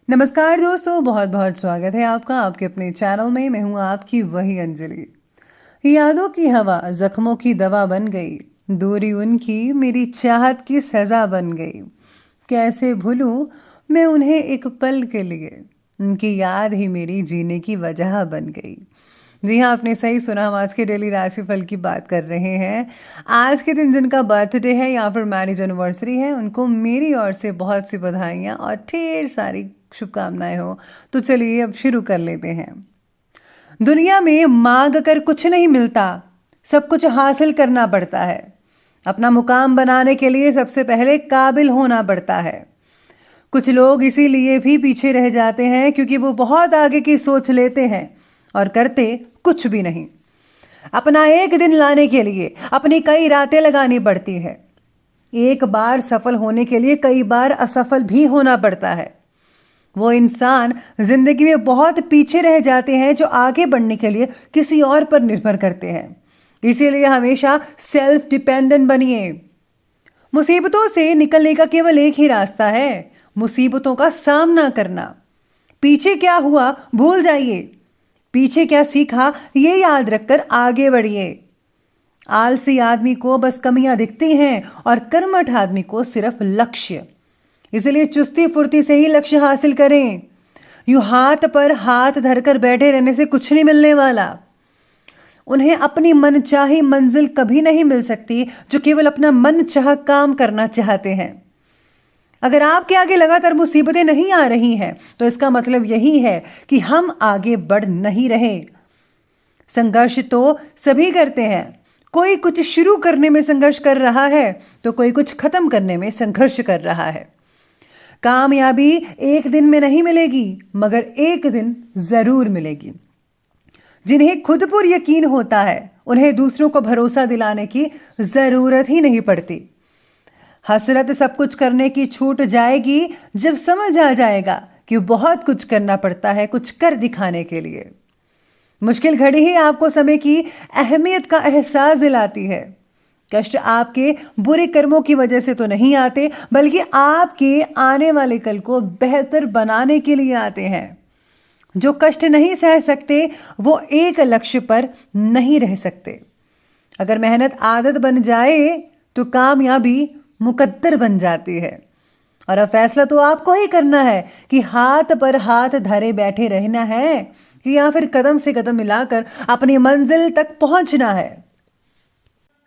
नमस्कार दोस्तों, बहुत बहुत स्वागत है आपका आपके अपने चैनल में। मैं हूं आपकी वही अंजलि। यादों की हवा जख्मों की दवा बन गई, दूरी उनकी मेरी चाहत की सजा बन गई। कैसे भूलूं मैं उन्हें एक पल के लिए, उनकी याद ही मेरी जीने की वजह बन गई। जी हाँ, आपने सही सुना। हम आज के डेली राशिफल की बात कर रहे हैं। आज के दिन जिनका बर्थडे है या फिर मैरिज एनिवर्सरी है, उनको मेरी ओर से बहुत सी बधाइयाँ और ढेर सारी शुभकामनाएं हो। तो चलिए अब शुरू कर लेते हैं। दुनिया में मांग कर कुछ नहीं मिलता, सब कुछ हासिल करना पड़ता है। अपना मुकाम बनाने के लिए सबसे पहले काबिल होना पड़ता है। कुछ लोग इसीलिए भी पीछे रह जाते हैं क्योंकि वो बहुत आगे की सोच लेते हैं और करते कुछ भी नहीं। अपना एक दिन लाने के लिए अपनी कई रातें लगानी पड़ती है। एक बार सफल होने के लिए कई बार असफल भी होना पड़ता है। वो इंसान जिंदगी में बहुत पीछे रह जाते हैं जो आगे बढ़ने के लिए किसी और पर निर्भर करते हैं। इसीलिए हमेशा सेल्फ डिपेंडेंट बनिए। मुसीबतों से निकलने का केवल एक ही रास्ता है, मुसीबतों का सामना करना। पीछे क्या हुआ भूल जाइए, पीछे क्या सीखा ये याद रखकर आगे बढ़िए। आलसी आदमी को बस कमियां दिखती हैं और कर्मठ आदमी को सिर्फ लक्ष्य। इसलिए चुस्ती फुर्ती से ही लक्ष्य हासिल करें। यूं हाथ पर हाथ धरकर बैठे रहने से कुछ नहीं मिलने वाला। उन्हें अपनी मनचाही मंजिल कभी नहीं मिल सकती जो केवल अपना मन चाह काम करना चाहते हैं। अगर आपके आगे लगातार मुसीबतें नहीं आ रही हैं तो इसका मतलब यही है कि हम आगे बढ़ नहीं रहे। संघर्ष तो सभी करते हैं। कोई कुछ शुरू करने में संघर्ष कर रहा है तो कोई कुछ खत्म करने में संघर्ष कर रहा है। कामयाबी एक दिन में नहीं मिलेगी, मगर एक दिन जरूर मिलेगी। जिन्हें खुद पर यकीन होता है उन्हें दूसरों को भरोसा दिलाने की जरूरत ही नहीं पड़ती। हसरत सब कुछ करने की छूट जाएगी जब समझ आ जाएगा कि बहुत कुछ करना पड़ता है कुछ कर दिखाने के लिए। मुश्किल घड़ी ही आपको समय की अहमियत का एहसास दिलाती है। कष्ट आपके बुरे कर्मों की वजह से तो नहीं आते, बल्कि आपके आने वाले कल को बेहतर बनाने के लिए आते हैं। जो कष्ट नहीं सह सकते वो एक लक्ष्य पर नहीं रह सकते। अगर मेहनत आदत बन जाए तो कामयाबी मुकद्दर बन जाती है। और अब फैसला तो आपको ही करना है कि हाथ पर हाथ धरे बैठे रहना है कि या फिर कदम से कदम मिलाकर अपनी मंजिल तक पहुंचना है।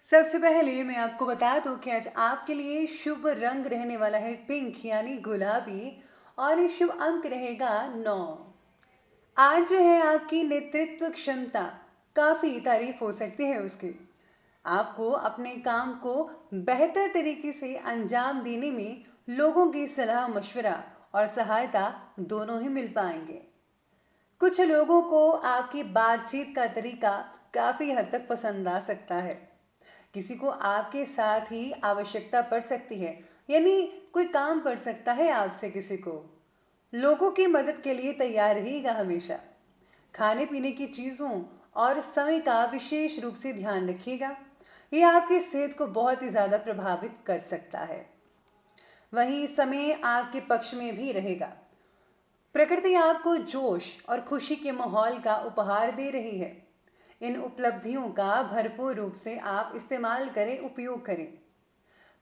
सबसे पहले मैं आपको बता दूं कि आज आपके लिए शुभ रंग रहने वाला है पिंक यानी गुलाबी, और ये शुभ अंक रहेगा 9। आज जो है आपकी नेतृत्व क्षमता काफी तारीफ हो सकती है उसकी। आपको अपने काम को बेहतर तरीके से अंजाम देने में लोगों की सलाह मशवरा और सहायता दोनों ही मिल पाएंगे। कुछ लोगों को आपकी बातचीत का तरीका काफी हद तक पसंद आ सकता है। किसी को आपके साथ ही आवश्यकता पड़ सकती है, यानी कोई काम पड़ सकता है आपसे किसी को। लोगों की मदद के लिए तैयार रहिएगा हमेशा। खाने पीने की चीज़ों और समय का विशेष रूप से ध्यान रखिएगा, ये आपकी सेहत को बहुत ही ज़्यादा प्रभावित कर सकता है। वहीं समय आपके पक्ष में भी रहेगा। प्रकृति आपको जोश और खुशी के माहौल का उपहार दे रही है। इन उपलब्धियों का भरपूर रूप से आप इस्तेमाल करें, उपयोग करें।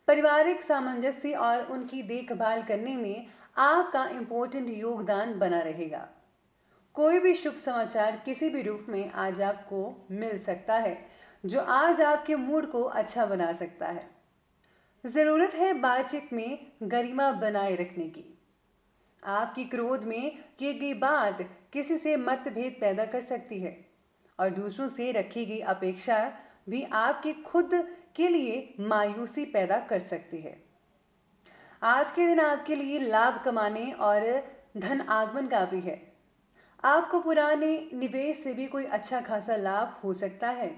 पारिवारिक सामंजस्य और उनकी देखभाल करने में आपका इम्पोर्टेंट योगदान बना रहेगा। कोई भी शुभ समाचार किसी भी रूप में आज आपको मिल सकता है जो आज आपके मूड को अच्छा बना सकता है। जरूरत है बातचीत में गरिमा बनाए रखने की। आपकी क्रोध में की गई बात किसी से मतभेद पैदा कर सकती है और दूसरों से रखी गई अपेक्षा भी आपके खुद के लिए मायूसी पैदा कर सकती है। आज के दिन आपके लिए लाभ कमाने और धन आगमन का भी है। आपको पुराने निवेश से भी कोई अच्छा खासा लाभ हो सकता है।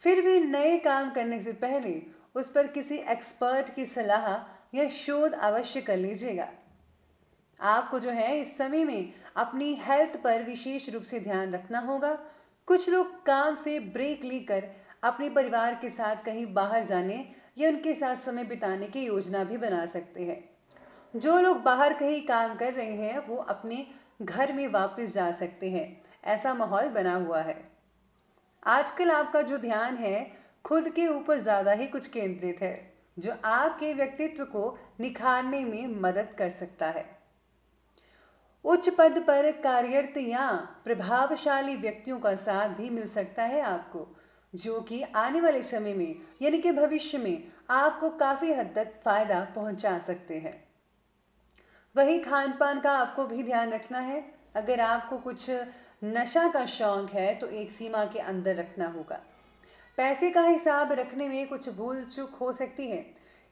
फिर भी नए काम करने से पहले उस पर किसी एक्सपर्ट की सलाह या शोध अवश्य कर लीजिएगा। आपको जो है इस समय में अपनी हेल्थ पर विशेष रूप से ध्यान रखना होगा। कुछ लोग काम से ब्रेक लेकर अपने परिवार के साथ कहीं बाहर जाने या उनके साथ समय बिताने की योजना भी बना सकते हैं। जो लोग बाहर कहीं काम कर रहे हैं वो अपने घर में वापस जा सकते हैं, ऐसा माहौल बना हुआ है। आजकल आपका जो ध्यान है खुद के ऊपर ज़्यादा ही कुछ केंद्रित है, जो आपके व्यक्तित्व को निखारने में मदद कर सकता है। उच्च पद पर कार्यरत या प्रभावशाली व्यक्तियों का साथ भी मिल सकता है आपको, जो कि आने वाले समय में यानी कि भविष्य में आपको काफ़ी हद तक फायदा पहुंचा सकते हैं। वही खान पान का आपको भी ध्यान रखना है। अगर आपको कुछ नशा का शौक है तो एक सीमा के अंदर रखना होगा। पैसे का हिसाब रखने में कुछ भूल चूक हो सकती है,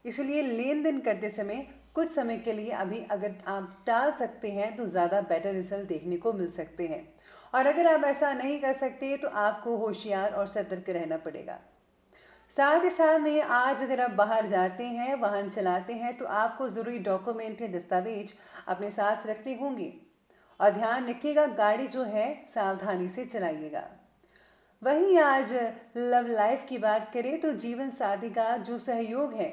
इसलिए लेन देन करते समय कुछ समय के लिए अभी अगर आप टाल सकते हैं तो ज़्यादा बेटर रिजल्ट देखने को मिल सकते हैं। और अगर आप ऐसा नहीं कर सकते तो आपको होशियार और सतर्क रहना पड़ेगा। साथ ही साथ में आज अगर आप बाहर जाते हैं, वाहन चलाते हैं, तो आपको ज़रूरी डॉक्यूमेंट या दस्तावेज अपने साथ रखने होंगे। और ध्यान रखिएगा गाड़ी जो है सावधानी से चलाइएगा। वहीं आज लव लाइफ की बात करें तो जीवन साथी का जो सहयोग है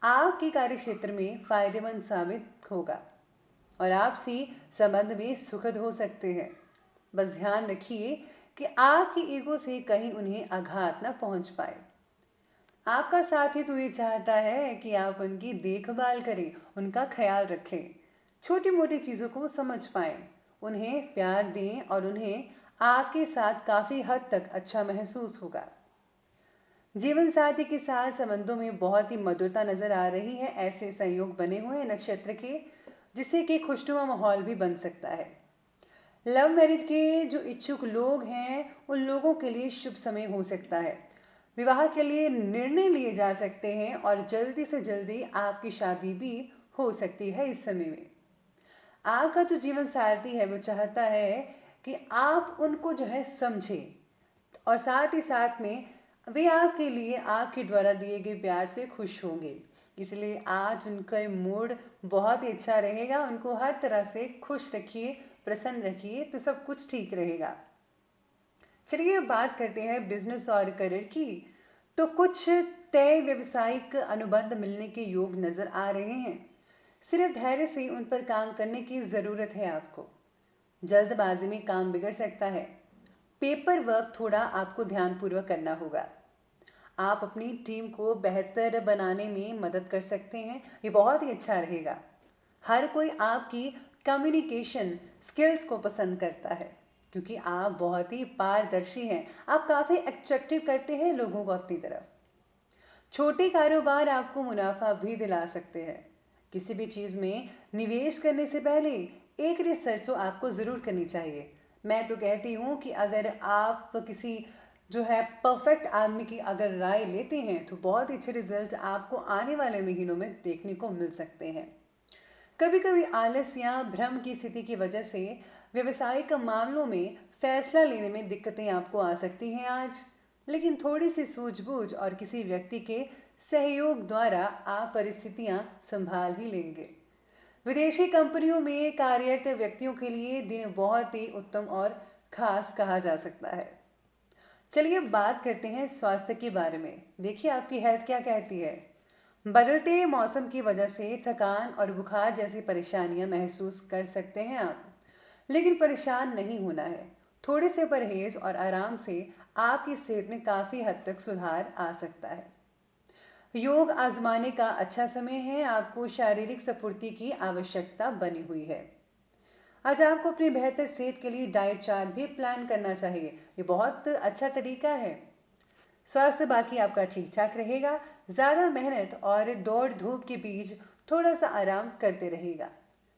आपके कार्य क्षेत्र में फायदेमंद साबित होगा और आपसी संबंध में सुखद हो सकते हैं। बस ध्यान रखिए कि आपकी ईगो से कहीं उन्हें आघात न पहुंच पाए। आपका साथी तो ये चाहता है कि आप उनकी देखभाल करें, उनका ख्याल रखें, छोटी मोटी चीज़ों को समझ पाएं, उन्हें प्यार दें और उन्हें आपके साथ काफ़ी हद तक अच्छा महसूस होगा। जीवन साथी के साथ संबंधों में बहुत ही मधुरता नजर आ रही है। ऐसे संयोग बने हुए हैं नक्षत्र के, जिससे कि खुशनुमा माहौल भी बन सकता है। लव मैरिज के जो इच्छुक लोग हैं उन लोगों के लिए शुभ समय हो सकता है। विवाह के लिए निर्णय लिए जा सकते हैं और जल्दी से जल्दी आपकी शादी भी हो सकती है इस समय में। आपका जो जीवन साथी है वो चाहता है कि आप उनको जो है समझें और साथ ही साथ में वे आपके लिए आपके द्वारा दिए गए प्यार से खुश होंगे। इसलिए आज उनका मूड बहुत ही अच्छा रहेगा। उनको हर तरह से खुश रखिए, प्रसन्न रखिए, तो सब कुछ ठीक रहेगा। चलिए अब बात करते हैं बिजनेस और करियर की। तो कुछ तय व्यवसायिक अनुबंध मिलने के योग नजर आ रहे हैं। सिर्फ धैर्य से उन पर काम करने की ज़रूरत है आपको। जल्दबाजी में काम बिगड़ सकता है। पेपर वर्क थोड़ा आपको ध्यानपूर्वक करना होगा। आप अपनी टीम को बेहतर बनाने में मदद कर सकते हैं, ये बहुत ही अच्छा रहेगा। हर कोई आपकी कम्युनिकेशन स्किल्स को पसंद करता है क्योंकि आप बहुत ही पारदर्शी हैं। आप काफ़ी अट्रैक्टिव करते हैं लोगों को अपनी तरफ। छोटे कारोबार आपको मुनाफा भी दिला सकते हैं। किसी भी चीज़ में निवेश करने से पहले एक रिसर्च तो आपको ज़रूर करनी चाहिए। मैं तो कहती हूँ कि अगर आप किसी जो है परफेक्ट आदमी की अगर राय लेते हैं तो बहुत ही अच्छे रिजल्ट आपको आने वाले महीनों में देखने को मिल सकते हैं। कभी कभी आलस या भ्रम की स्थिति की वजह से व्यवसायिक मामलों में फैसला लेने में दिक्कतें आपको आ सकती हैं आज, लेकिन थोड़ी सी सूझबूझ और किसी व्यक्ति के सहयोग द्वारा आप परिस्थितियां संभाल ही लेंगे। विदेशी कंपनियों में कार्यरत व्यक्तियों के लिए दिन बहुत ही उत्तम और खास कहा जा सकता है। चलिए अब बात करते हैं स्वास्थ्य के बारे में। देखिए आपकी हेल्थ क्या कहती है। बदलते मौसम की वजह से थकान और बुखार जैसी परेशानियां महसूस कर सकते हैं आप, लेकिन परेशान नहीं होना है। थोड़े से परहेज और आराम से आपकी सेहत में काफ़ी हद तक सुधार आ सकता है। योग आजमाने का अच्छा समय है। आपको शारीरिक स्फूर्ति की आवश्यकता बनी हुई है। आज आपको अपनी बेहतर सेहत के लिए डाइट चार्ट भी प्लान करना चाहिए। ये बहुत अच्छा तरीका है। स्वास्थ्य बाकी आपका ठीक ठाक रहेगा। ज़्यादा मेहनत और दौड़ धूप के बीच थोड़ा सा आराम करते रहेगा।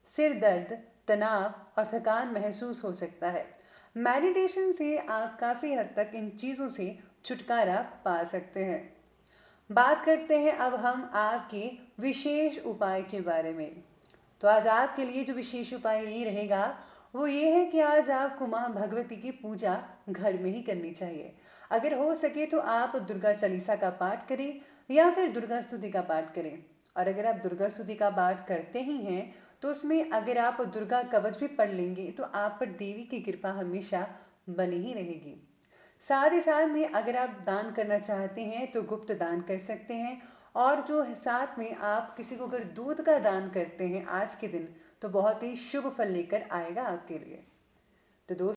सिर दर्द, तनाव और थकान महसूस हो सकता है। मेडिटेशन से आप काफ़ी हद तक इन चीज़ों से छुटकारा पा सकते हैं। बात करते हैं अब हम आपके विशेष उपाय के बारे में। तो आज आपके लिए जो विशेष उपाय ये रहेगा वो ये है कि आज आपको माँ भगवती की पूजा घर में ही करनी चाहिए। अगर हो सके तो आप दुर्गा चालीसा का पाठ करें या फिर दुर्गा स्तुति का पाठ करें। और अगर आप दुर्गा स्तुति का पाठ करते ही हैं तो उसमें अगर आप दुर्गा कवच भी पढ़ लेंगे तो आप पर देवी की कृपा हमेशा बनी ही रहेगी। साथ ही साथ में अगर आप दान करना चाहते हैं तो गुप्त दान कर सकते हैं और जो है साथ में आप किसी को अगर दूध का दान करते हैं आज के दिन तो बहुत ही शुभ फल लेकर आएगा आपके लिए। तो दोस्तों